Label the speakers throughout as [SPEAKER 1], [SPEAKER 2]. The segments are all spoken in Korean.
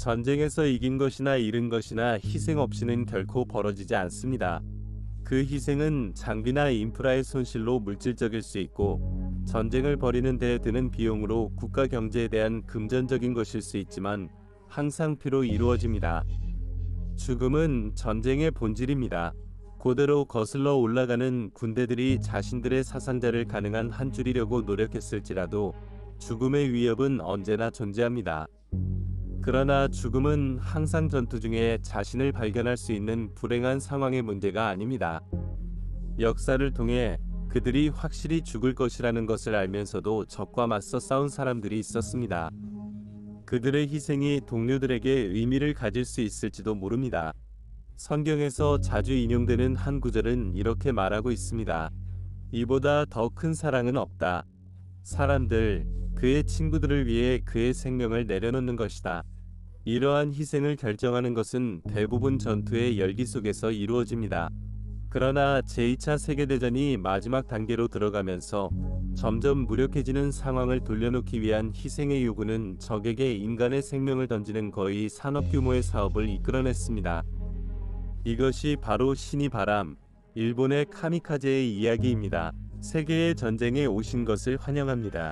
[SPEAKER 1] 전쟁에서 이긴 것이나 잃은 것이나 희생 없이는 결코 벌어지지 않습니다. 그 희생은 장비나 인프라의 손실로 물질적일 수 있고, 전쟁을 벌이는 데 드는 비용으로 국가 경제에 대한 금전적인 것일 수 있지만 항상 피로 이루어집니다. 죽음은 전쟁의 본질입니다. 고대로 거슬러 올라가는 군대들이 자신들의 사상자를 가능한 한 줄이려고 노력했을지라도 죽음의 위협은 언제나 존재합니다. 그러나 죽음은 항상 전투 중에 자신을 발견할 수 있는 불행한 상황의 문제가 아닙니다. 역사를 통해 그들이 확실히 죽을 것이라는 것을 알면서도 적과 맞서 싸운 사람들이 있었습니다. 그들의 희생이 동료들에게 의미를 가질 수 있을지도 모릅니다. 성경에서 자주 인용되는 한 구절은 이렇게 말하고 있습니다. 이보다 더 큰 사랑은 없다. 사람들, 그의 친구들을 위해 그의 생명을 내려놓는 것이다. 이러한 희생을 결정하는 것은 대부분 전투의 열기 속에서 이루어집니다. 그러나 제2차 세계대전이 마지막 단계로 들어가면서 점점 무력해지는 상황을 돌려놓기 위한 희생의 요구는 적에게 인간의 생명을 던지는 거의 산업 규모의 사업을 이끌어냈습니다. 이것이 바로 신이 바람, 일본의 카미카제의 이야기입니다. 세계의 전쟁에 오신 것을 환영합니다.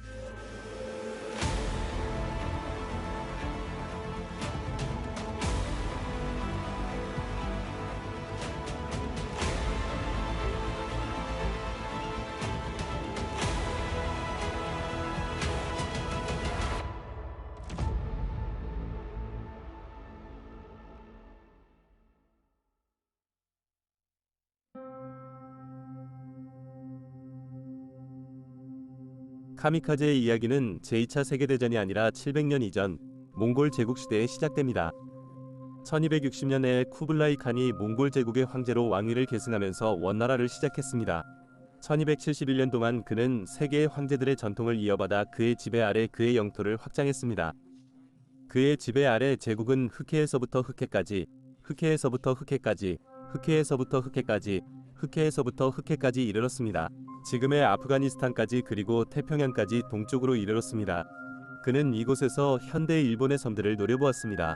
[SPEAKER 1] 카미카제의 이야기는 제2차 세계대전이 아니라 700년 이전 몽골 제국 시대에 시작됩니다. 1260년에 쿠블라이 칸이 몽골 제국의 황제로 왕위를 계승하면서 원나라를 시작했습니다. 1271년 동안 그는 세계의 황제들의 전통을 이어받아 그의 지배 아래 그의 영토를 확장했습니다. 그의 지배 아래 제국은 흑해에서부터 흑해까지, 흑해에서부터 흑해까지, 흑해에서부터 흑해까지, 흑해에서부터 흑해까지 이르렀습니다. 지금의 아프가니스탄까지 그리고 태평양까지 동쪽으로 이르렀습니다. 그는 이곳에서 현대 일본의 섬들을 노려보았습니다.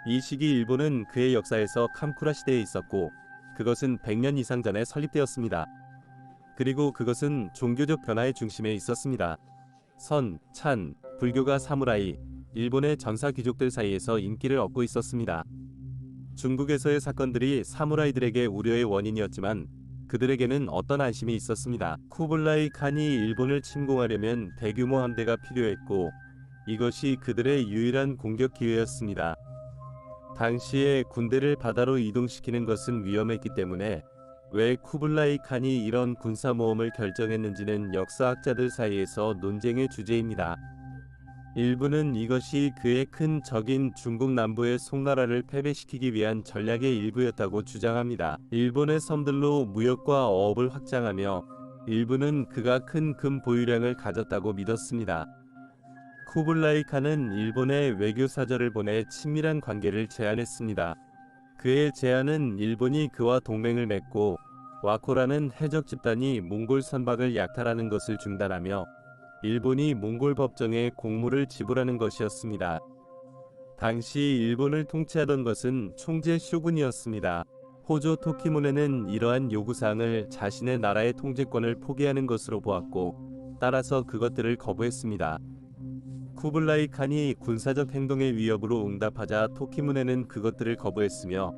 [SPEAKER 1] 이 시기 일본은 그의 역사에서 캄쿠라 시대에 있었고, 그것은 100년 이상 전에 설립되었습니다. 그리고 그것은 종교적 변화의 중심에 있었습니다. 선, 찬, 불교가 사무라이, 일본의 전사 귀족들 사이에서 인기를 얻고 있었습니다. 중국에서의 사건들이 사무라이들에게 우려의 원인이었지만 그들에게는 어떤 안심이 있었습니다. 쿠블라이 칸이 일본을 침공하려면 대규모 함대가 필요했고, 이것이 그들의 유일한 공격 기회였습니다. 당시에 군대를 바다로 이동시키는 것은 위험했기 때문에 왜 쿠블라이 칸이 이런 군사 모험을 결정했는지는 역사학자들 사이에서 논쟁의 주제입니다. 일부는 이것이 그의 큰 적인 중국 남부의 송나라를 패배시키기 위한 전략의 일부였다고 주장합니다. 일본의 섬들로 무역과 어업을 확장하며 일부는 그가 큰 금 보유량을 가졌다고 믿었습니다. 쿠블라이 칸은 일본에 외교사절을 보내 친밀한 관계를 제안했습니다. 그의 제안은 일본이 그와 동맹을 맺고 와코라는 해적 집단이 몽골 선박을 약탈하는 것을 중단하며 일본이 몽골 법정에 공물을 지불하는 것이었습니다. 당시 일본을 통치하던 것은 총재 쇼군이었습니다. 호조 토키무네는 이러한 요구사항을 자신의 나라의 통제권을 포기하는 것으로 보았고, 따라서 그것들을 거부했습니다. 쿠블라이 칸이 군사적 행동의 위협으로 응답하자 토키무네는 그것들을 거부했으며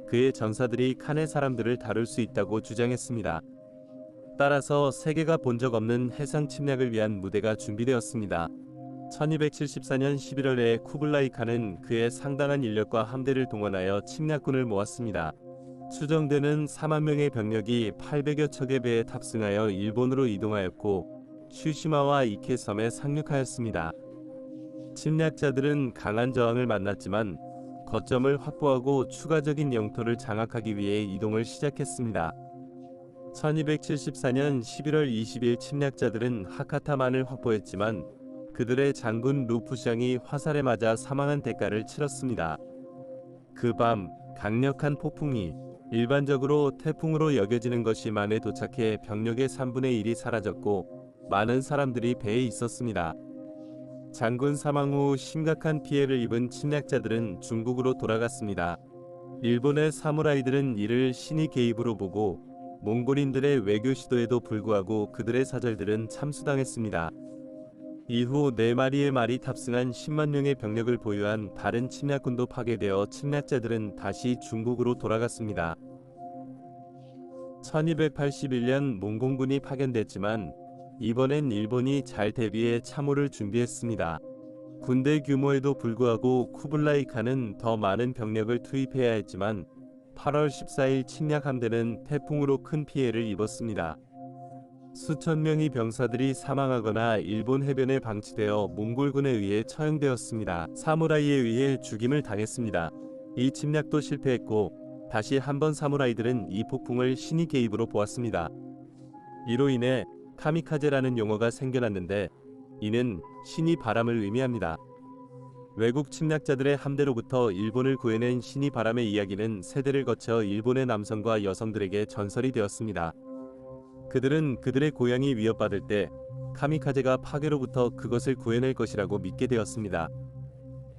[SPEAKER 1] 그의 전사들이 칸의 사람들을 다룰 수 있다고 주장했습니다. 따라서 세계가 본 적 없는 해상 침략을 위한 무대가 준비되었습니다. 1274년 11월에 쿠블라이 칸은 그의 상당한 인력과 함대를 동원하여 침략군을 모았습니다. 추정되는 4만 명의 병력이 800여 척의 배에 탑승하여 일본으로 이동하였고 슈시마와 이케 섬에 상륙하였습니다. 침략자들은 강한 저항을 만났지만 거점을 확보하고 추가적인 영토를 장악하기 위해 이동을 시작했습니다. 1274년 11월 20일 침략자들은 하카타만을 확보했지만 그들의 장군 루푸샹이 화살에 맞아 사망한 대가를 치렀습니다. 그 밤 강력한 폭풍이, 일반적으로 태풍으로 여겨지는 것이 만에 도착해 병력의 3분의 1이 사라졌고 많은 사람들이 배에 있었습니다. 장군 사망 후 심각한 피해를 입은 침략자들은 중국으로 돌아갔습니다. 일본의 사무라이들은 이를 신의 개입으로 보고 몽골인들의 외교 시도에도 불구하고 그들의 사절들은 참수당했습니다. 이후 4마리의 말이 탑승한 10만 명의 병력을 보유한 다른 침략군도 파괴되어 침략자들은 다시 중국으로 돌아갔습니다. 1281년 몽공군이 파견됐지만 이번엔 일본이 잘 대비해 참호를 준비했습니다. 군대 규모에도 불구하고 쿠블라이 칸은 더 많은 병력을 투입해야 했지만 8월 14일 침략 함대는 태풍으로 큰 피해를 입었습니다. 수천 명의 병사들이 사망하거나 일본 해변에 방치되어 몽골군에 의해 처형되었습니다. 사무라이에 의해 죽임을 당했습니다. 이 침략도 실패했고 다시 한번 사무라이들은 이 폭풍을 신의 개입으로 보았습니다. 이로 인해 카미카제라는 용어가 생겨났는데 이는 신이 바람을 의미합니다. 외국 침략자들의 함대로부터 일본을 구해낸 신이 바람의 이야기는 세대를 거쳐 일본의 남성과 여성들에게 전설이 되었습니다. 그들은 그들의 고향이 위협받을 때 카미카제가 파괴로부터 그것을 구해낼 것이라고 믿게 되었습니다.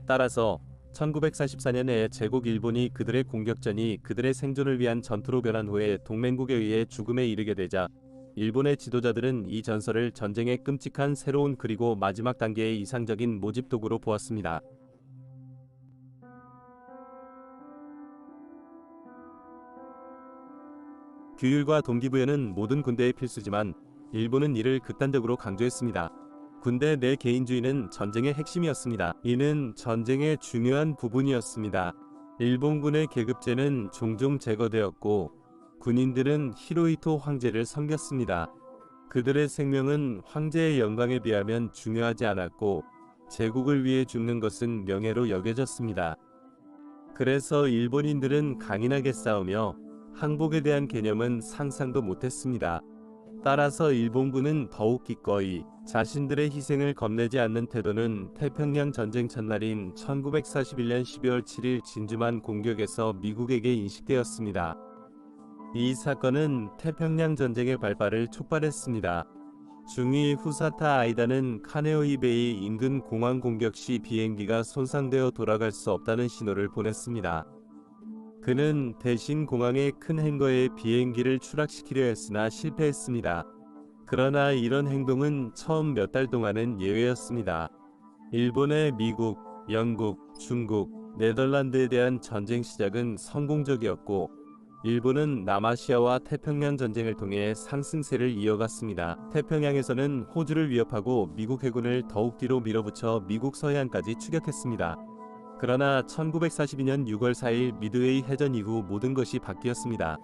[SPEAKER 1] 따라서 1944년에 제국 일본이 그들의 공격전이 그들의 생존을 위한 전투로 변한 후에 동맹국에 의해 죽음에 이르게 되자 일본의 지도자들은 이 전설을 전쟁의 끔찍한 새로운 그리고 마지막 단계의 이상적인 모집 도구로 보았습니다. 규율과 동기부여는 모든 군대의 필수지만 일본은 이를 극단적으로 강조했습니다. 군대 내 개인주의는 전쟁의 핵심이었습니다. 이는 전쟁의 중요한 부분이었습니다. 일본군의 계급제는 종종 제거되었고 군인들은 히로히토 황제를 섬겼습니다. 그들의 생명은 황제의 영광에 비하면 중요하지 않았고 제국을 위해 죽는 것은 명예로 여겨졌습니다. 그래서 일본인들은 강인하게 싸우며 항복에 대한 개념은 상상도 못했습니다. 따라서 일본군은 더욱 기꺼이 자신들의 희생을 겁내지 않는 태도는 태평양 전쟁 첫날인 1941년 12월 7일 진주만 공격에서 미국에게 인식되었습니다. 이 사건은 태평양 전쟁의 발발을 촉발했습니다. 중위 후사타 아이다는 카네오이 베이 인근 공항 공격 시 비행기가 손상되어 돌아갈 수 없다는 신호를 보냈습니다. 그는 대신 공항에 큰 행거에 비행기를 추락시키려 했으나 실패했습니다. 그러나 이런 행동은 처음 몇 달 동안은 예외였습니다. 일본의 미국, 영국, 중국, 네덜란드에 대한 전쟁 시작은 성공적이었고 일본은 남아시아와 태평양 전쟁을 통해 상승세를 이어갔습니다. 태평양에서는 호주를 위협하고 미국 해군을 더욱 뒤로 밀어붙여 미국 서해안까지 추격했습니다. 그러나 1942년 6월 4일 미드웨이 해전 이후 모든 것이 바뀌었습니다.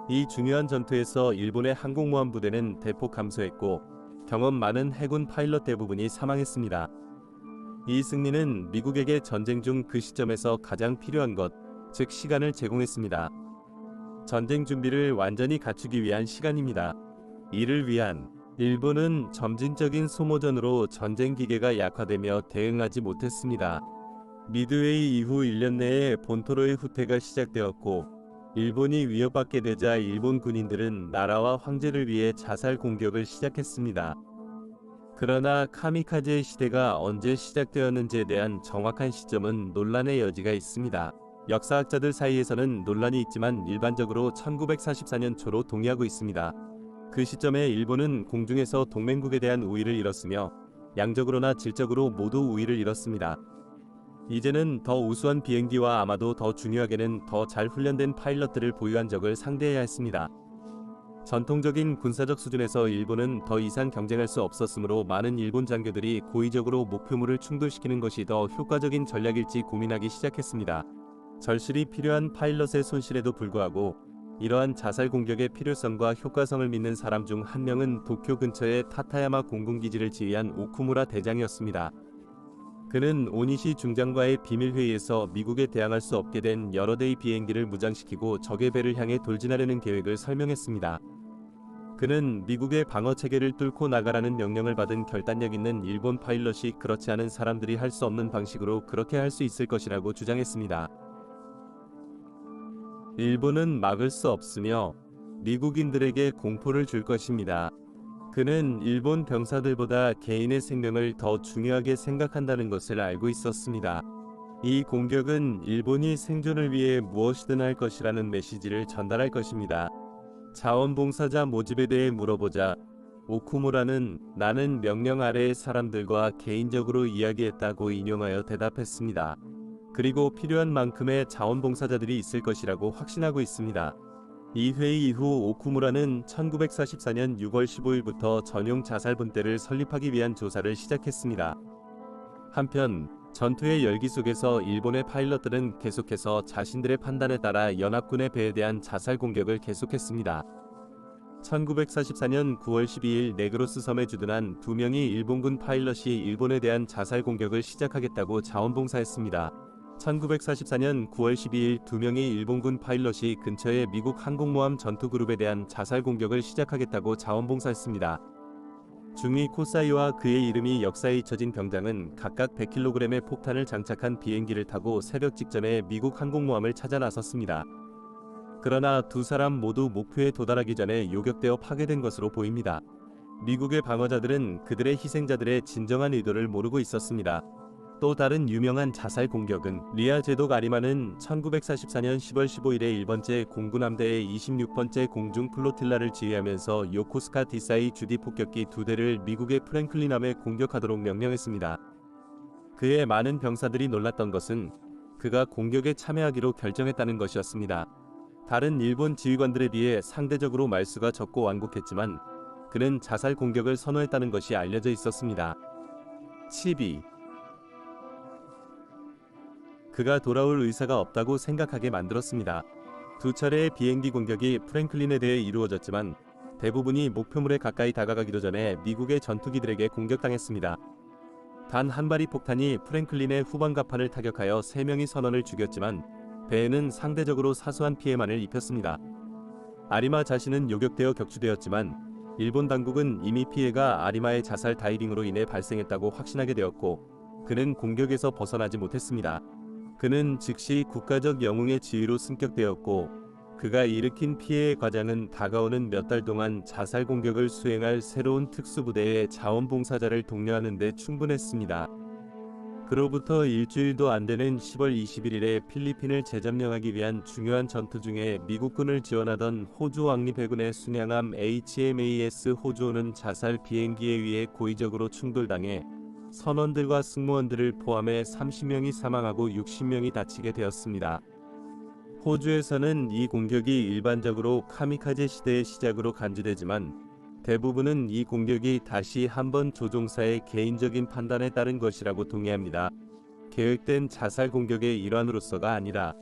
[SPEAKER 1] 이 중요한 전투에서 일본의 항공모함 부대는 대폭 감소했고 경험 많은 해군 파일럿 대부분이 사망했습니다. 이 승리는 미국에게 전쟁 중 그 시점에서 가장 필요한 것, 즉 시간을 제공했습니다. 전쟁 준비를 완전히 갖추기 위한 시간입니다. 이를 위한 일본은 점진적인 소모전으로 전쟁 기계가 약화되며 대응하지 못했습니다. 미드웨이 이후 1년 내에 본토로의 후퇴가 시작되었고 일본이 위협받게 되자 일본 군인들은 나라와 황제를 위해 자살 공격을 시작했습니다. 그러나 카미카제 시대가 언제 시작되었는지에 대한 정확한 시점은 논란의 여지가 있습니다. 역사학자들 사이에서는 논란이 있지만 일반적으로 1944년 초로 동의하고 있습니다. 그 시점에 일본은 공중에서 동맹국에 대한 우위를 잃었으며 양적으로나 질적으로 모두 우위를 잃었습니다. 이제는 더 우수한 비행기와 아마도 더 중요하게는 더 잘 훈련된 파일럿들을 보유한 적을 상대해야 했습니다. 전통적인 군사적 수준에서 일본은 더 이상 경쟁할 수 없었으므로 많은 일본 장교들이 고의적으로 목표물을 충돌시키는 것이 더 효과적인 전략일지 고민하기 시작했습니다. 절실히 필요한 파일럿의 손실에도 불구하고 이러한 자살 공격의 필요성과 효과성을 믿는 사람 중 한 명은 도쿄 근처의 타타야마 공군기지를 지휘한 오쿠무라 대장이었습니다. 그는 오니시 중장과의 비밀회의에서 미국에 대항할 수 없게 된 여러 대의 비행기를 무장시키고 적의 배를 향해 돌진하려는 계획을 설명했습니다. 그는 미국의 방어체계를 뚫고 나가라는 명령을 받은 결단력 있는 일본 파일럿이 그렇지 않은 사람들이 할 수 없는 방식으로 그렇게 할 수 있을 것이라고 주장했습니다. 일본은 막을 수 없으며 미국인들에게 공포를 줄 것입니다. 그는 일본 병사들보다 개인의 생명을 더 중요하게 생각한다는 것을 알고 있었습니다. 이 공격은 일본이 생존을 위해 무엇이든 할 것이라는 메시지를 전달할 것입니다. 자원봉사자 모집에 대해 물어보자 오쿠무라는 나는 명령 아래의 사람들과 개인적으로 이야기했다고 인용하여 대답했습니다. 그리고 필요한 만큼의 자원봉사자들이 있을 것이라고 확신하고 있습니다. 이 회의 이후 오쿠무라는 1944년 6월 15일부터 전용 자살분대를 설립하기 위한 조사를 시작했습니다. 한편 전투의 열기 속에서 일본의 파일럿들은 계속해서 자신들의 판단에 따라 연합군의 배에 대한 자살 공격을 계속했습니다. 1944년 9월 12일 네그로스 섬에 주둔한 2명의 일본군 파일럿이 일본에 대한 자살 공격을 시작하겠다고 자원봉사했습니다. 1944년 9월 12일 2명의 일본군 파일럿이 근처의 미국 항공모함 전투그룹에 대한 자살 공격을 시작하겠다고 자원봉사했습니다. 중위 코사이와 그의 이름이 역사에 잊혀진 병장은 각각 100kg의 폭탄을 장착한 비행기를 타고 새벽 직전에 미국 항공모함을 찾아 나섰습니다. 그러나 두 사람 모두 목표에 도달하기 전에 요격되어 파괴된 것으로 보입니다. 미국의 방어자들은 그들의 희생자들의 진정한 의도를 모르고 있었습니다. 또 다른 유명한 자살 공격은 리아 제독 아리마는 1944년 10월 15일에 1번째 공군함대의 26번째 공중 플로틸라를 지휘하면서 요코스카 디사이 주디 폭격기 2대를 미국의 프랭클린함에 공격하도록 명령했습니다. 그의 많은 병사들이 놀랐던 것은 그가 공격에 참여하기로 결정했다는 것이었습니다. 다른 일본 지휘관들에 비해 상대적으로 말수가 적고 완곡했지만 그는 자살 공격을 선호했다는 것이 알려져 있었습니다. 12. 그가 돌아올 의사가 없다고 생각하게 만들었습니다. 두 차례의 비행기 공격이 프랭클린에 대해 이루어졌지만 대부분이 목표물에 가까이 다가가기도 전에 미국의 전투기들에게 공격당했습니다. 단 한 발의 폭탄이 프랭클린의 후방갑판을 타격하여 3명의 선원을 죽였지만 배에는 상대적으로 사소한 피해만을 입혔습니다. 아리마 자신은 요격되어 격추되었지만 일본 당국은 이미 피해가 아리마의 자살 다이빙으로 인해 발생했다고 확신하게 되었고 그는 공격에서 벗어나지 못했습니다. 그는 즉시 국가적 영웅의 지위로 승격되었고 그가 일으킨 피해의 과장은 다가오는 몇 달 동안 자살 공격을 수행할 새로운 특수부대의 자원봉사자를 독려하는 데 충분했습니다. 그로부터 일주일도 안 되는 10월 21일에 필리핀을 재점령하기 위한 중요한 전투 중에 미국군을 지원하던 호주 왕립해군의 순양함 HMAS 호주호는 자살 비행기에 의해 고의적으로 충돌당해 선원들과 승무원들을 포함해 30명이 사망하고 60명이 다치게 되었습니다. 호주에서는 이 공격이 일반적으로 카미카제 시대의 시작으로 간주되지만 대부분은 이 공격이 다시 한번 조종사의 개인적인 판단에 따른 것이라고 동의합니다. 계획된 자살 공격의 일환으로서가 아니라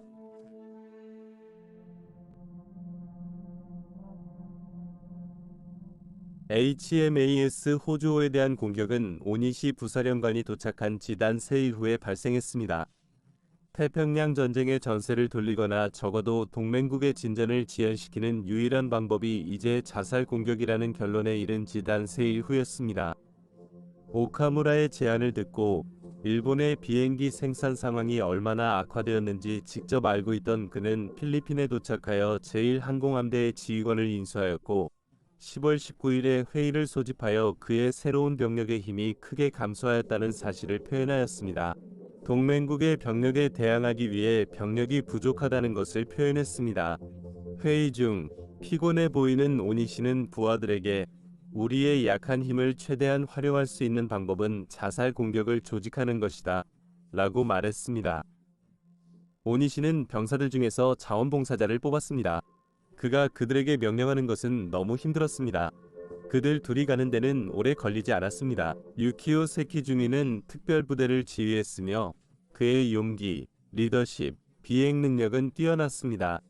[SPEAKER 1] HMAS 호주호에 대한 공격은 오니시 부사령관이 도착한 지단 세일 후에 발생했습니다. 태평양 전쟁의 전세를 돌리거나 적어도 동맹국의 진전을 지연시키는 유일한 방법이 이제 자살 공격이라는 결론에 이른 지단 세일 후였습니다. 오카무라의 제안을 듣고 일본의 비행기 생산 상황이 얼마나 악화되었는지 직접 알고 있던 그는 필리핀에 도착하여 제1항공함대의 지휘관을 인수하였고 10월 19일에 회의를 소집하여 그의 새로운 병력의 힘이 크게 감소하였다는 사실을 표현하였습니다. 동맹국의 병력에 대항하기 위해 병력이 부족하다는 것을 표현했습니다. 회의 중 피곤해 보이는 오니시는 부하들에게 우리의 약한 힘을 최대한 활용할 수 있는 방법은 자살 공격을 조직하는 것이다 라고 말했습니다. 오니시는 병사들 중에서 자원봉사자를 뽑았습니다. 그가 그들에게 명령하는 것은 너무 힘들었습니다. 그들 둘이 가는 데는 오래 걸리지 않았습니다. 유키오 세키주니는 특별부대를 지휘했으며 그의 용기, 리더십, 비행 능력은 뛰어났습니다.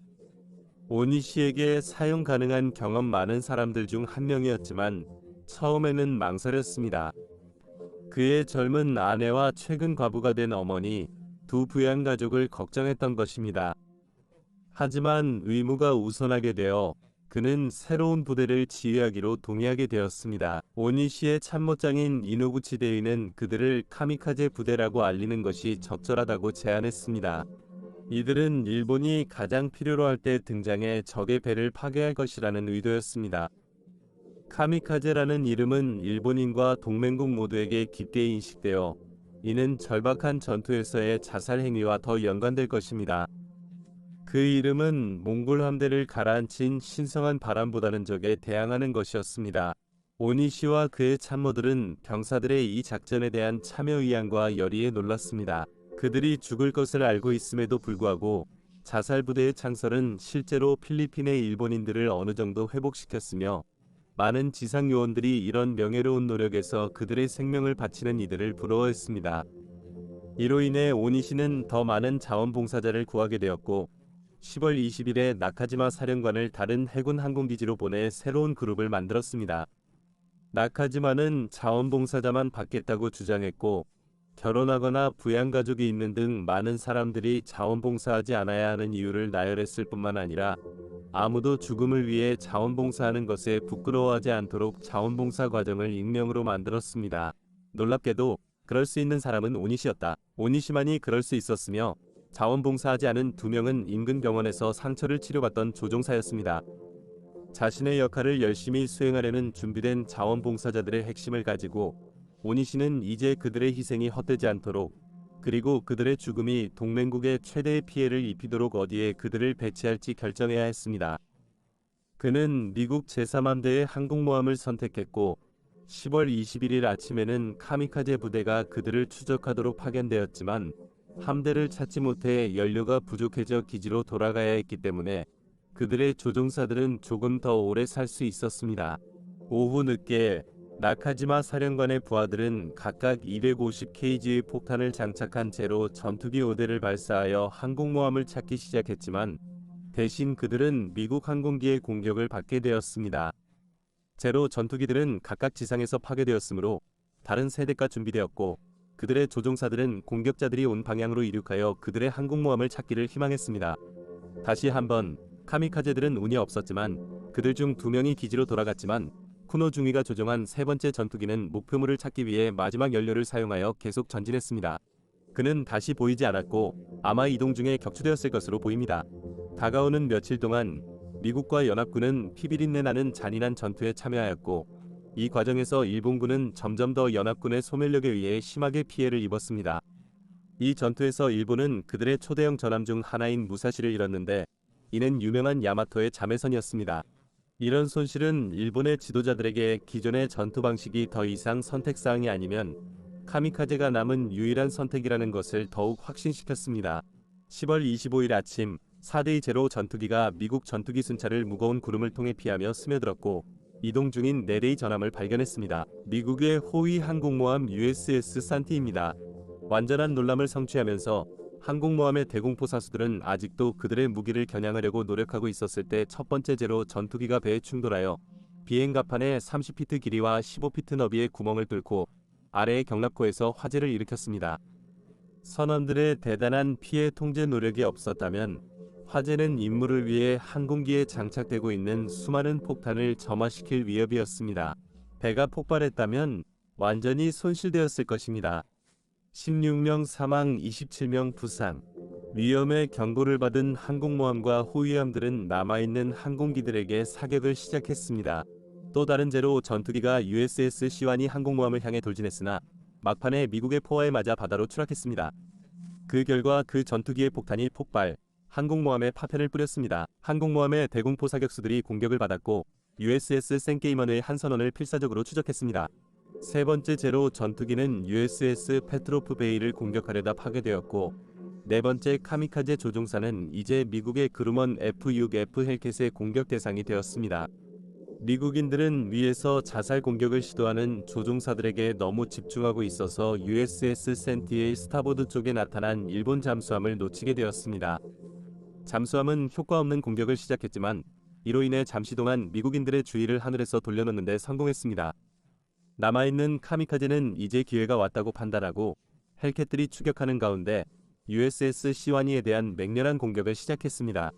[SPEAKER 1] 오니시에게 사용 가능한 경험 많은 사람들 중 한 명이었지만 처음에는 망설였습니다. 그의 젊은 아내와 최근 과부가 된 어머니, 두 부양가족을 걱정했던 것입니다. 하지만 의무가 우선하게 되어 그는 새로운 부대를 지휘하기로 동의하게 되었습니다. 오니시의 참모장인 이노구치 대위는 그들을 카미카제 부대라고 알리는 것이 적절하다고 제안했습니다. 이들은 일본이 가장 필요로 할 때 등장해 적의 배를 파괴할 것이라는 의도였습니다. 카미카제라는 이름은 일본인과 동맹국 모두에게 깊게 인식되어 이는 절박한 전투에서의 자살 행위와 더 연관될 것입니다. 그 이름은 몽골 함대를 가라앉힌 신성한 바람보다는 적에 대항하는 것이었습니다. 오니시와 그의 참모들은 병사들의 이 작전에 대한 참여 의향과 열의에 놀랐습니다. 그들이 죽을 것을 알고 있음에도 불구하고 자살 부대의 창설은 실제로 필리핀의 일본인들을 어느 정도 회복시켰으며 많은 지상 요원들이 이런 명예로운 노력에서 그들의 생명을 바치는 이들을 부러워했습니다. 이로 인해 오니시는 더 많은 자원봉사자를 구하게 되었고 10월 20일에 나카지마 사령관을 다른 해군 항공기지로 보내 새로운 그룹을 만들었습니다. 나카지마는 자원봉사자만 받겠다고 주장했고 결혼하거나 부양가족이 있는 등 많은 사람들이 자원봉사하지 않아야 하는 이유를 나열했을 뿐만 아니라 아무도 죽음을 위해 자원봉사하는 것에 부끄러워하지 않도록 자원봉사 과정을 익명으로 만들었습니다. 놀랍게도 그럴 수 있는 사람은 오니시였다. 오니시만이 그럴 수 있었으며 자원봉사하지 않은 2명은 인근 병원에서 상처를 치료받던 조종사였습니다. 자신의 역할을 열심히 수행하려는 준비된 자원봉사자들의 핵심을 가지고 오니시는 이제 그들의 희생이 헛되지 않도록 그리고 그들의 죽음이 동맹국에 최대의 피해를 입히도록 어디에 그들을 배치할지 결정해야 했습니다. 그는 미국 제3함대의 항공모함을 선택했고 10월 21일 아침에는 카미카제 부대가 그들을 추적하도록 파견되었지만 함대를 찾지 못해 연료가 부족해져 기지로 돌아가야 했기 때문에 그들의 조종사들은 조금 더 오래 살 수 있었습니다. 오후 늦게 나카지마 사령관의 부하들은 각각 250kg의 폭탄을 장착한 채로 전투기 5대를 발사하여 항공모함을 찾기 시작했지만 대신 그들은 미국 항공기의 공격을 받게 되었습니다. 제로 전투기들은 각각 지상에서 파괴되었으므로 다른 세대가 준비되었고 그들의 조종사들은 공격자들이 온 방향으로 이륙하여 그들의 항공모함을 찾기를 희망했습니다. 다시 한번 카미카제들은 운이 없었지만 그들 중 2명이 기지로 돌아갔지만 쿠노 중위가 조종한 세 번째 전투기는 목표물을 찾기 위해 마지막 연료를 사용하여 계속 전진했습니다. 그는 다시 보이지 않았고 아마 이동 중에 격추되었을 것으로 보입니다. 다가오는 며칠 동안 미국과 연합군은 피비린내 나는 잔인한 전투에 참여하였고 이 과정에서 일본군은 점점 더 연합군의 소멸력에 의해 심하게 피해를 입었습니다. 이 전투에서 일본은 그들의 초대형 전함 중 하나인 무사시를 잃었는데 이는 유명한 야마토의 자매선이었습니다. 이런 손실은 일본의 지도자들에게 기존의 전투 방식이 더 이상 선택사항이 아니면 카미카제가 남은 유일한 선택이라는 것을 더욱 확신시켰습니다. 10월 25일 아침 4대 제로 전투기가 미국 전투기 순찰을 무거운 구름을 통해 피하며 스며들었고 이동 중인 4대의 전함을 발견했습니다. 미국의 호위 항공모함 USS 산티입니다. 완전한 놀람을 성취하면서 항공모함의 대공포 사수들은 아직도 그들의 무기를 겨냥하려고 노력하고 있었을 때 첫 번째 제로 전투기가 배에 충돌하여 비행갑판에 30피트 길이와 15피트 너비의 구멍을 뚫고 아래의 경납고에서 화재를 일으켰습니다. 선원들의 대단한 피해 통제 노력이 없었다면 화재는 임무를 위해 항공기에 장착되고 있는 수많은 폭탄을 점화시킬 위협이었습니다. 배가 폭발했다면 완전히 손실되었을 것입니다. 16명 사망 27명 부상. 위험의 경고를 받은 항공모함과 호위함들은 남아있는 항공기들에게 사격을 시작했습니다. 또 다른 제로 전투기가 USS 시완이 항공모함을 향해 돌진했으나 막판에 미국의 포화에 맞아 바다로 추락했습니다. 그 결과 그 전투기의 폭탄이 폭발, 항공모함에 파편을 뿌렸습니다. 항공모함의 대공포 사격수들이 공격을 받았고 USS 생게이먼의 한 선원을 필사적으로 추적했습니다. 세 번째 제로 전투기는 USS 페트로프 베이를 공격하려다 파괴되었고 네 번째 카미카제 조종사는 이제 미국의 그루먼 F-6F 헬켓의 공격 대상이 되었습니다. 미국인들은 위에서 자살 공격을 시도하는 조종사들에게 너무 집중하고 있어서 USS 센티의 스타보드 쪽에 나타난 일본 잠수함을 놓치게 되었습니다. 잠수함은 효과 없는 공격을 시작했지만 이로 인해 잠시 동안 미국인들의 주의를 하늘에서 돌려놓는 데 성공했습니다. 남아있는 카미카제는 이제 기회가 왔다고 판단하고 헬켓들이 추격하는 가운데 USS 시와니에 대한 맹렬한 공격을 시작했습니다.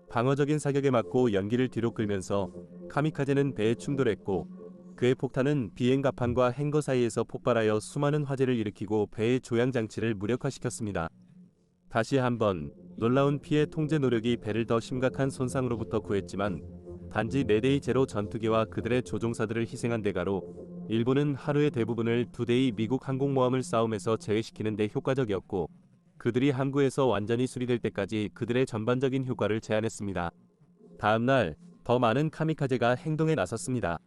[SPEAKER 1] 방어적인 사격에 맞고 연기를 뒤로 끌면서 카미카제는 배에 충돌했고 그의 폭탄은 비행갑판과 행거 사이에서 폭발하여 수많은 화재를 일으키고 배의 조향 장치를 무력화시켰습니다. 다시 한번 놀라운 피해 통제 노력이 배를 더 심각한 손상으로부터 구했지만 단지 메데이 제로 전투기와 그들의 조종사들을 희생한 대가로 일본은 하루의 대부분을 투데이 미국 항공모함을 싸움에서 제외시키는 데 효과적이었고, 그들이 항구에서 완전히 수리될 때까지 그들의 전반적인 효과를 제한했습니다. 다음 날 더 많은 카미카제가 행동에 나섰습니다.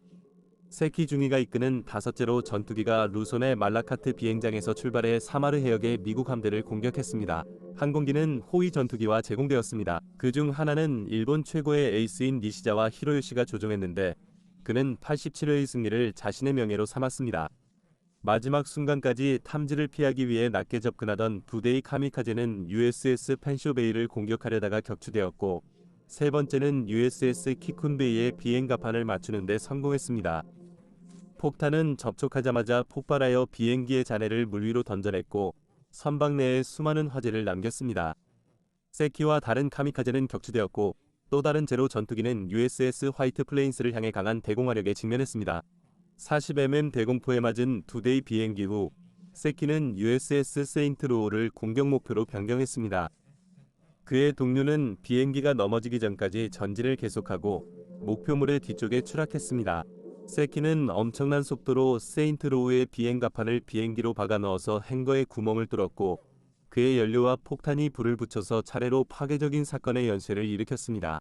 [SPEAKER 1] 세키 중위가 이끄는 5제로 전투기가 루손의 말라카트 비행장에서 출발해 사마르 해역의 미국 함대를 공격했습니다. 항공기는 호위 전투기와 제공되었습니다. 그중 하나는 일본 최고의 에이스인 니시자와 히로요시가 조종했는데, 그는 87회의 승리를 자신의 명예로 삼았습니다. 마지막 순간까지 탐지를 피하기 위해 낮게 접근하던 2대의 카미카제는 USS 펜쇼베이를 공격하려다가 격추되었고, 세 번째는 USS 키쿤베이의 비행갑판을 맞추는 데 성공했습니다. 폭탄은 접촉하자마자 폭발하여 비행기의 잔해를 물 위로 던져냈고, 선박 내에 수많은 화재를 남겼습니다. 세키와 다른 카미카제는 격추되었고, 또 다른 제로 전투기는 USS 화이트 플레인스를 향해 강한 대공화력에 직면했습니다. 40mm 대공포에 맞은 2대의 비행기 후 세키는 USS 세인트로우를 공격 목표로 변경했습니다. 그의 동료는 비행기가 넘어지기 전까지 전진을 계속하고 목표물의 뒤쪽에 추락했습니다. 세키는 엄청난 속도로 세인트로우의 비행갑판을 비행기로 박아 넣어서 행거에 구멍을 뚫었고, 그의 연료와 폭탄이 불을 붙여서 차례로 파괴적인 사건의 연쇄를 일으켰습니다.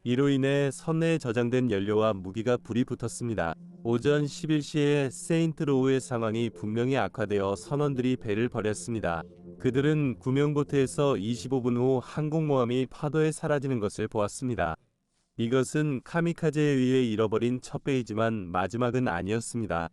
[SPEAKER 1] 이로 인해 선내에 저장된 연료와 무기가 불이 붙었습니다. 오전 11시에 세인트로우의 상황이 분명히 악화되어 선원들이 배를 버렸습니다. 그들은 구명보트에서 25분 후 항공모함이 파도에 사라지는 것을 보았습니다. 이것은 카미카제에 의해 잃어버린 첫 배이지만 마지막은 아니었습니다.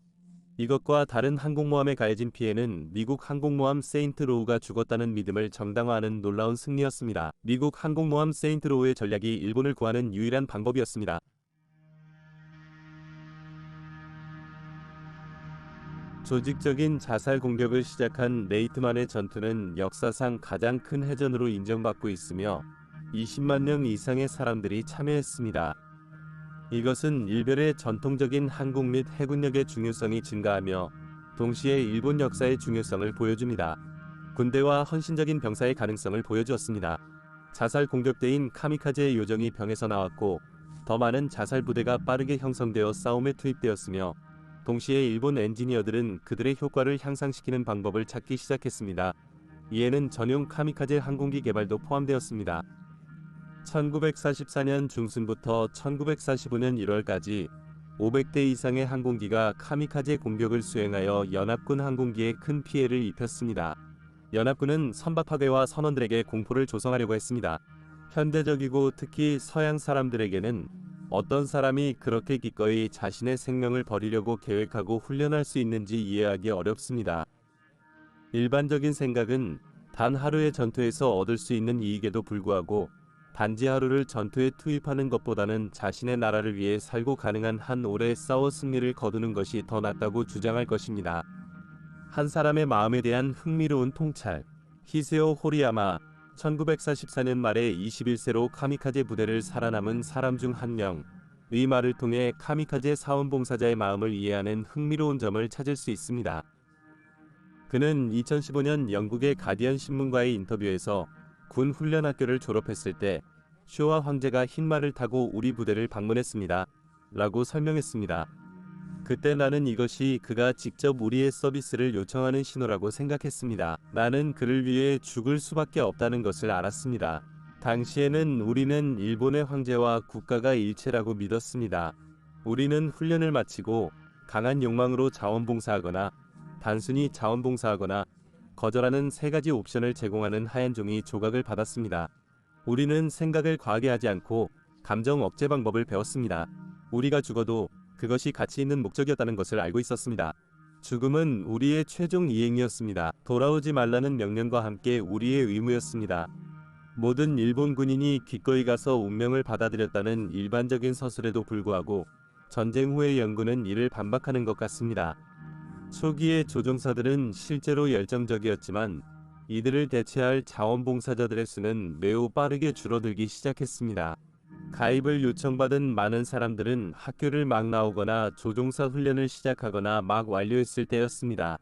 [SPEAKER 1] 이것과 다른 항공모함에 가해진 피해는 미국 항공모함 세인트로우가 죽었다는 믿음을 정당화하는 놀라운 승리였습니다. 미국 항공모함 세인트로우의 전략이 일본을 구하는 유일한 방법이었습니다. 조직적인 자살 공격을 시작한 레이트만의 전투는 역사상 가장 큰 해전으로 인정받고 있으며 20만 명 이상의 사람들이 참여했습니다. 이것은 일별의 전통적인 항공 및 해군력의 중요성이 증가하며 동시에 일본 역사의 중요성을 보여줍니다. 군대와 헌신적인 병사의 가능성을 보여주었습니다. 자살 공격대인 카미카제의 요정이 병에서 나왔고, 더 많은 자살 부대가 빠르게 형성되어 싸움에 투입되었으며, 동시에 일본 엔지니어들은 그들의 효과를 향상시키는 방법을 찾기 시작했습니다. 이에는 전용 카미카제 항공기 개발도 포함되었습니다. 1944년 중순부터 1945년 1월까지 500대 이상의 항공기가 카미카제 공격을 수행하여 연합군 항공기에 큰 피해를 입혔습니다. 연합군은 선박 파괴와 선원들에게 공포를 조성하려고 했습니다. 현대적이고 특히 서양 사람들에게는 어떤 사람이 그렇게 기꺼이 자신의 생명을 버리려고 계획하고 훈련할 수 있는지 이해하기 어렵습니다. 일반적인 생각은 단 하루의 전투에서 얻을 수 있는 이익에도 불구하고 단지 하루를 전투에 투입하는 것보다는 자신의 나라를 위해 살고 가능한 한 오래 싸워 승리를 거두는 것이 더 낫다고 주장할 것입니다. 한 사람의 마음에 대한 흥미로운 통찰. 히세오 호리야마, 1944년 말에 21세로 카미카제 부대를 살아남은 사람 중 한 명의 말을 통해 카미카제 사원봉사자의 마음을 이해하는 흥미로운 점을 찾을 수 있습니다. 그는 2015년 영국의 가디언 신문과의 인터뷰에서 군 훈련학교를 졸업했을 때 쇼와 황제가 흰말을 타고 우리 부대를 방문했습니다. 라고 설명했습니다. 그때 나는 이것이 그가 직접 우리의 서비스를 요청하는 신호라고 생각했습니다. 나는 그를 위해 죽을 수밖에 없다는 것을 알았습니다. 당시에는 우리는 일본의 황제와 국가가 일체라고 믿었습니다. 우리는 훈련을 마치고 강한 욕망으로 자원봉사하거나 단순히 자원봉사하거나 거절하는 세 가지 옵션을 제공하는 하얀 종이 조각을 받았습니다. 우리는 생각을 과하게 하지 않고 감정 억제 방법을 배웠습니다. 우리가 죽어도 그것이 가치 있는 목적이었다는 것을 알고 있었습니다. 죽음은 우리의 최종 이행이었습니다. 돌아오지 말라는 명령과 함께 우리의 의무였습니다. 모든 일본 군인이 기꺼이 가서 운명을 받아들였다는 일반적인 서술에도 불구하고 전쟁 후의 연구는 이를 반박하는 것 같습니다. 초기의 조종사들은 실제로 열정적이었지만 이들을 대체할 자원봉사자들의 수는 매우 빠르게 줄어들기 시작했습니다. 가입을 요청받은 많은 사람들은 학교를 막 나오거나 조종사 훈련을 시작하거나 막 완료했을 때였습니다.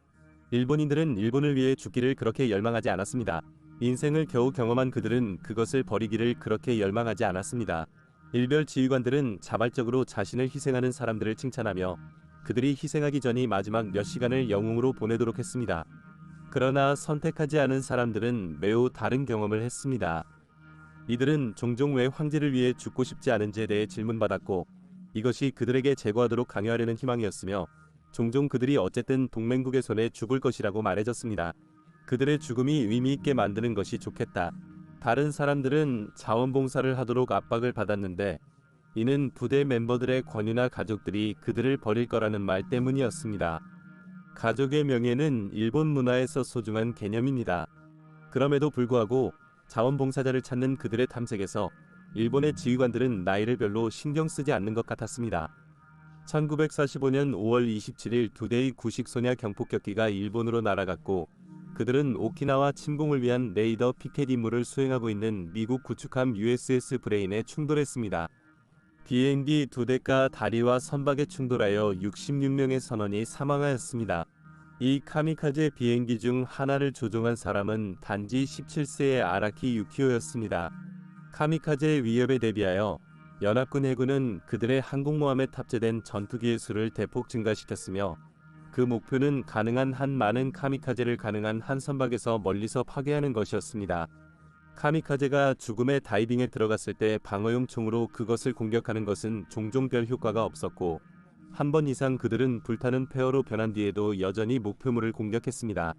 [SPEAKER 1] 일본인들은 일본을 위해 죽기를 그렇게 열망하지 않았습니다. 인생을 겨우 경험한 그들은 그것을 버리기를 그렇게 열망하지 않았습니다. 일별 지휘관들은 자발적으로 자신을 희생하는 사람들을 칭찬하며 그들이 희생하기 전이 마지막 몇 시간을 영웅으로 보내도록 했습니다. 그러나 선택하지 않은 사람들은 매우 다른 경험을 했습니다. 이들은 종종 왜 황제를 위해 죽고 싶지 않은지에 대해 질문받았고 이것이 그들에게 제거하도록 강요하려는 희망이었으며 종종 그들이 어쨌든 동맹국의 손에 죽을 것이라고 말해줬습니다. 그들의 죽음이 의미 있게 만드는 것이 좋겠다. 다른 사람들은 자원봉사를 하도록 압박을 받았는데 이는 부대 멤버들의 권유나 가족들이 그들을 버릴 거라는 말 때문이었습니다. 가족의 명예는 일본 문화에서 소중한 개념입니다. 그럼에도 불구하고 자원봉사자를 찾는 그들의 탐색에서 일본의 지휘관들은 나이를 별로 신경 쓰지 않는 것 같았습니다. 1945년 5월 27일 두 대의 구식 소냐 경폭격기가 일본으로 날아갔고 그들은 오키나와 침공을 위한 레이더 피켓 임무를 수행하고 있는 미국 구축함 USS 브레인에 충돌했습니다. 비행기 두 대가 다리와 선박에 충돌하여 66명의 선원이 사망하였습니다. 이 카미카제 비행기 중 하나를 조종한 사람은 단지 17세의 아라키 유키오였습니다. 카미카제의 위협에 대비하여 연합군 해군은 그들의 항공모함에 탑재된 전투기의 수를 대폭 증가시켰으며 그 목표는 가능한 한 많은 카미카제를 가능한 한 선박에서 멀리서 파괴하는 것이었습니다. 카미카제가 죽음의 다이빙에 들어갔을 때 방어용 총으로 그것을 공격하는 것은 종종 별 효과가 없었고 한 번 이상 그들은 불타는 폐허로 변한 뒤에도 여전히 목표물을 공격했습니다.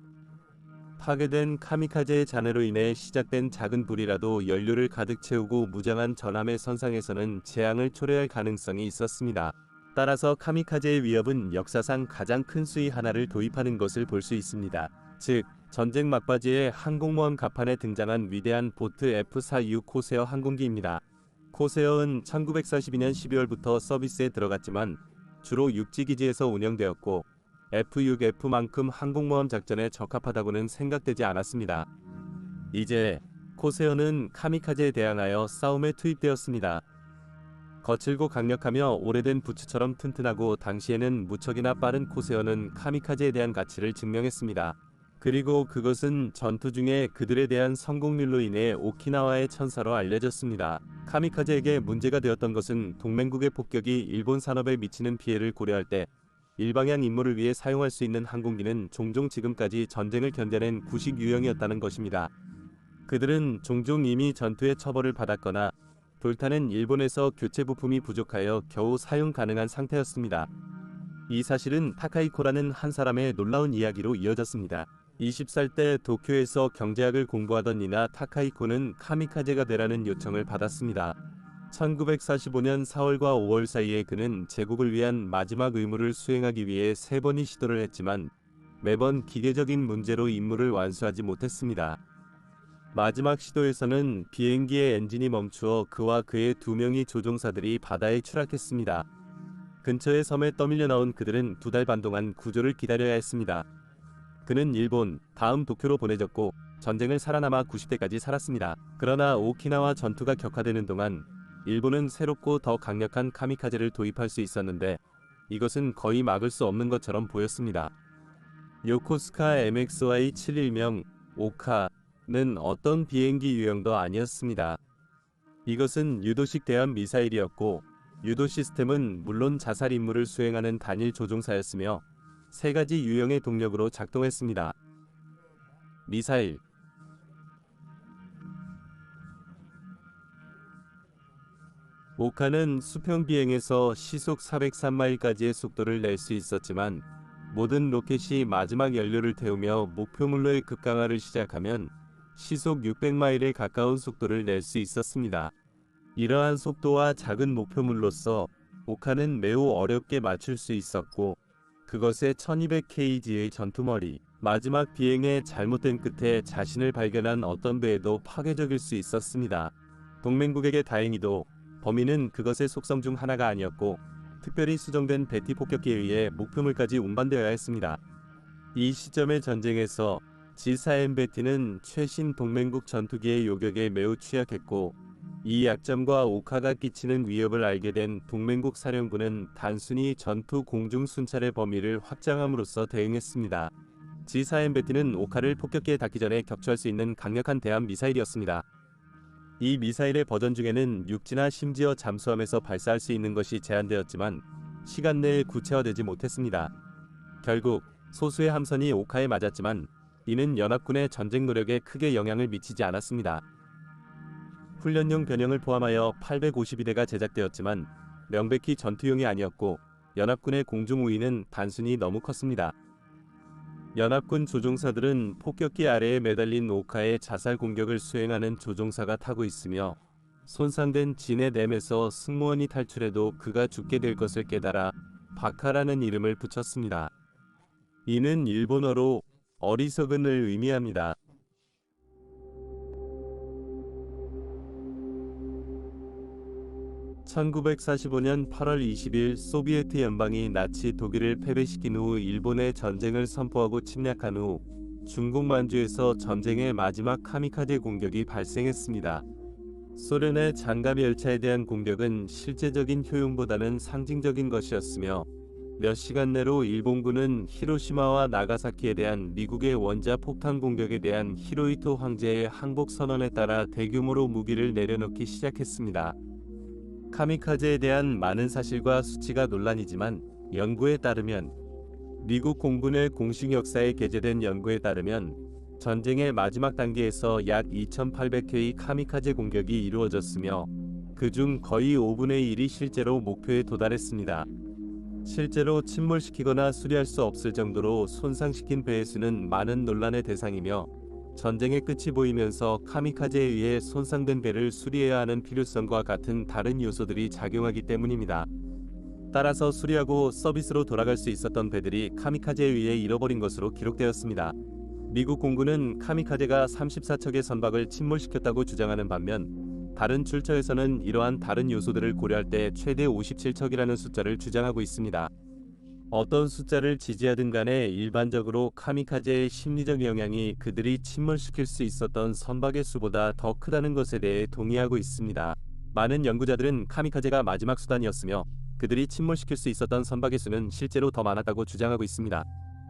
[SPEAKER 1] 파괴된 카미카제의 잔해로 인해 시작된 작은 불이라도 연료를 가득 채우고 무장한 전함의 선상에서는 재앙을 초래할 가능성이 있었습니다. 따라서 카미카제의 위협은 역사상 가장 큰 수의 하나를 도입하는 것을 볼 수 있습니다. 즉, 전쟁 막바지에 항공모함 갑판에 등장한 위대한 보트 F-4U 코세어 항공기입니다. 코세어는 1942년 12월부터 서비스에 들어갔지만 주로 육지기지에서 운영되었고 F-6F만큼 항공모함 작전에 적합하다고는 생각되지 않았습니다. 이제 코세어는 카미카제에 대항하여 싸움에 투입되었습니다. 거칠고 강력하며 오래된 부츠처럼 튼튼하고 당시에는 무척이나 빠른 코세어는 카미카제에 대한 가치를 증명했습니다. 그리고 그것은 전투 중에 그들에 대한 성공률로 인해 오키나와의 천사로 알려졌습니다. 카미카제에게 문제가 되었던 것은 동맹국의 폭격이 일본 산업에 미치는 피해를 고려할 때 일방향 임무를 위해 사용할 수 있는 항공기는 종종 지금까지 전쟁을 견뎌낸 구식 유형이었다는 것입니다. 그들은 종종 이미 전투의 처벌을 받았거나 불타는 일본에서 교체 부품이 부족하여 겨우 사용 가능한 상태였습니다. 이 사실은 타카이코라는 한 사람의 놀라운 이야기로 이어졌습니다. 20살 때 도쿄에서 경제학을 공부하던 이나 타카이코는 카미카제가 되라는 요청을 받았습니다. 1945년 4월과 5월 사이에 그는 제국을 위한 마지막 의무를 수행하기 위해 3번이 시도를 했지만 매번 기계적인 문제로 임무를 완수하지 못했습니다. 마지막 시도에서는 비행기의 엔진이 멈추어 그와 그의 2명의 조종사들이 바다에 추락했습니다. 근처의 섬에 떠밀려 나온 그들은 2달 반 동안 구조를 기다려야 했습니다. 그는 일본, 다음 도쿄로 보내졌고 전쟁을 살아남아 90대까지 살았습니다. 그러나 오키나와 전투가 격화되는 동안 일본은 새롭고 더 강력한 카미카제를 도입할 수 있었는데 이것은 거의 막을 수 없는 것처럼 보였습니다. 요코스카 MXY-71명 오카는 어떤 비행기 유형도 아니었습니다. 이것은 유도식 대함 미사일이었고 유도 시스템은 물론 자살 임무를 수행하는 단일 조종사였으며 3가지 유형의 동력으로 작동했습니다. 미사일 오카는 수평 비행에서 시속 403마일까지의 속도를 낼 수 있었지만 모든 로켓이 마지막 연료를 태우며 목표물로의 급강하를 시작하면 시속 600마일에 가까운 속도를 낼 수 있었습니다. 이러한 속도와 작은 목표물로서 오카는 매우 어렵게 맞출 수 있었고 그것의 1200kg의 전투머리, 마지막 비행의 잘못된 끝에 자신을 발견한 어떤 배에도 파괴적일 수 있었습니다. 동맹국에게 다행히도 범인은 그것의 속성 중 하나가 아니었고 특별히 수정된 베티 폭격기에 의해 목표물까지 운반되어야 했습니다. 이 시점의 전쟁에서 G4M 베티는 최신 동맹국 전투기의 요격에 매우 취약했고 이 약점과 오카가 끼치는 위협을 알게 된 동맹국 사령부는 단순히 전투 공중 순찰의 범위를 확장함으로써 대응했습니다. G4M 베티는 오카를 폭격기에 닿기 전에 격추할 수 있는 강력한 대함 미사일이었습니다. 이 미사일의 버전 중에는 육지나 심지어 잠수함에서 발사할 수 있는 것이 제한되었지만 시간 내에 구체화되지 못했습니다. 결국 소수의 함선이 오카에 맞았지만 이는 연합군의 전쟁 노력에 크게 영향을 미치지 않았습니다. 훈련용 변형을 포함하여 852대가 제작되었지만 명백히 전투용이 아니었고 연합군의 공중 우위는 단순히 너무 컸습니다. 연합군 조종사들은 폭격기 아래에 매달린 오카의 자살 공격을 수행하는 조종사가 타고 있으며 손상된 진의 댐에서 승무원이 탈출해도 그가 죽게 될 것을 깨달아 바카라는 이름을 붙였습니다. 이는 일본어로 어리석은을 의미합니다. 1945년 8월 20일 소비에트 연방이 나치 독일을 패배시킨 후 일본에 전쟁을 선포하고 침략한 후 중국 만주에서 전쟁의 마지막 카미카제 공격이 발생했습니다. 소련의 장갑 열차에 대한 공격은 실제적인 효용보다는 상징적인 것이었으며 몇 시간 내로 일본군은 히로시마와 나가사키에 대한 미국의 원자 폭탄 공격에 대한 히로히토 황제의 항복 선언에 따라 대규모로 무기를 내려놓기 시작했습니다. 카미카제에 대한 많은 사실과 수치가 논란이지만 연구에 따르면 미국 공군의 공식 역사에 게재된 연구에 따르면 전쟁의 마지막 단계에서 약 2,800회의 카미카제 공격이 이루어졌으며 그중 거의 5분의 1이 실제로 목표에 도달했습니다. 실제로 침몰시키거나 수리할 수 없을 정도로 손상시킨 배의 수는 많은 논란의 대상이며 전쟁의 끝이 보이면서 카미카제에 의해 손상된 배를 수리해야 하는 필요성과 같은 다른 요소들이 작용하기 때문입니다. 따라서 수리하고 서비스로 돌아갈 수 있었던 배들이 카미카제에 의해 잃어버린 것으로 기록되었습니다. 미국 공군은 카미카제가 34척의 선박을 침몰시켰다고 주장하는 반면 다른 출처에서는 이러한 다른 요소들을 고려할 때 최대 57척이라는 숫자를 주장하고 있습니다. 어떤 숫자를 지지하든 간에 일반적으로 카미카제의 심리적 영향이 그들이 침몰시킬 수 있었던 선박의 수보다 더 크다는 것에 대해 동의하고 있습니다. 많은 연구자들은 카미카제가 마지막 수단이었으며 그들이 침몰시킬 수 있었던 선박의 수는 실제로 더 많았다고 주장하고 있습니다.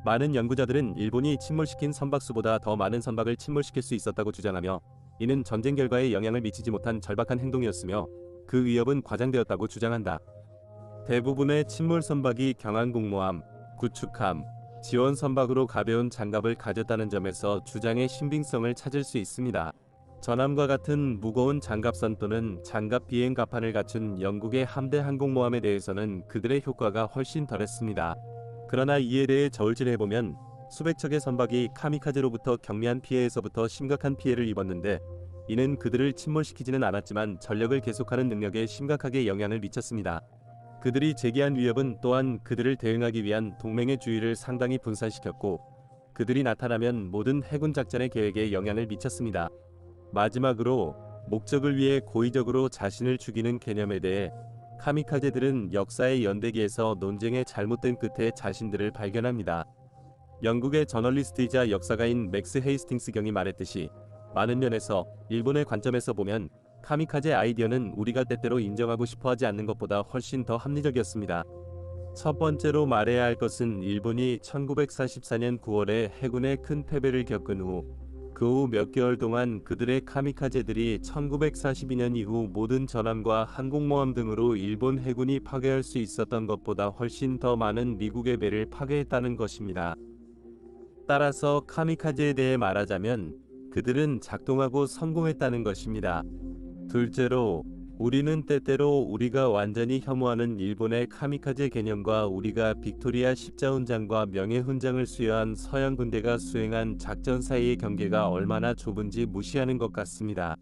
[SPEAKER 1] 많은 연구자들은 일본이 침몰시킨 선박 수보다 더 많은 선박을 침몰시킬 수 있었다고 주장하며 이는 전쟁 결과에 영향을 미치지 못한 절박한 행동이었으며 그 위협은 과장되었다고 주장한다. 대부분의 침몰 선박이 경항공모함, 구축함, 지원 선박으로 가벼운 장갑을 가졌다는 점에서 주장의 신빙성을 찾을 수 있습니다. 전함과 같은 무거운 장갑선 또는 장갑 비행 갑판을 갖춘 영국의 함대 항공모함에 대해서는 그들의 효과가 훨씬 덜했습니다. 그러나 이에 대해 저울질해보면 수백 척의 선박이 카미카제로부터 경미한 피해에서부터 심각한 피해를 입었는데 이는 그들을 침몰시키지는 않았지만 전력을 계속하는 능력에 심각하게 영향을 미쳤습니다. 그들이 제기한 위협은 또한 그들을 대응하기 위한 동맹의 주의를 상당히 분산시켰고 그들이 나타나면 모든 해군 작전의 계획에 영향을 미쳤습니다. 마지막으로 목적을 위해 고의적으로 자신을 죽이는 개념에 대해 카미카제들은 역사의 연대기에서 논쟁의 잘못된 끝에 자신들을 발견합니다. 영국의 저널리스트이자 역사가인 맥스 헤이스팅스 경이 말했듯이 많은 면에서 일본의 관점에서 보면 카미카제 아이디어는 우리가 때때로 인정하고 싶어하지 않는 것보다 훨씬 더 합리적이었습니다. 첫 번째로 말해야 할 것은 일본이 1944년 9월에 해군의 큰 패배를 겪은 후 그 후 몇 개월 동안 그들의 카미카제들이 1942년 이후 모든 전함과 항공모함 등으로 일본 해군이 파괴할 수 있었던 것보다 훨씬 더 많은 미국의 배를 파괴했다는 것입니다. 따라서 카미카제에 대해 말하자면 그들은 작동하고 성공했다는 것입니다. 둘째로 우리는 때때로 우리가 완전히 혐오하는 일본의 카미카제 개념과 우리가 빅토리아 십자훈장과 명예훈장을 수여한 서양 군대가 수행한 작전 사이의 경계가 얼마나 좁은지 무시하는 것 같습니다.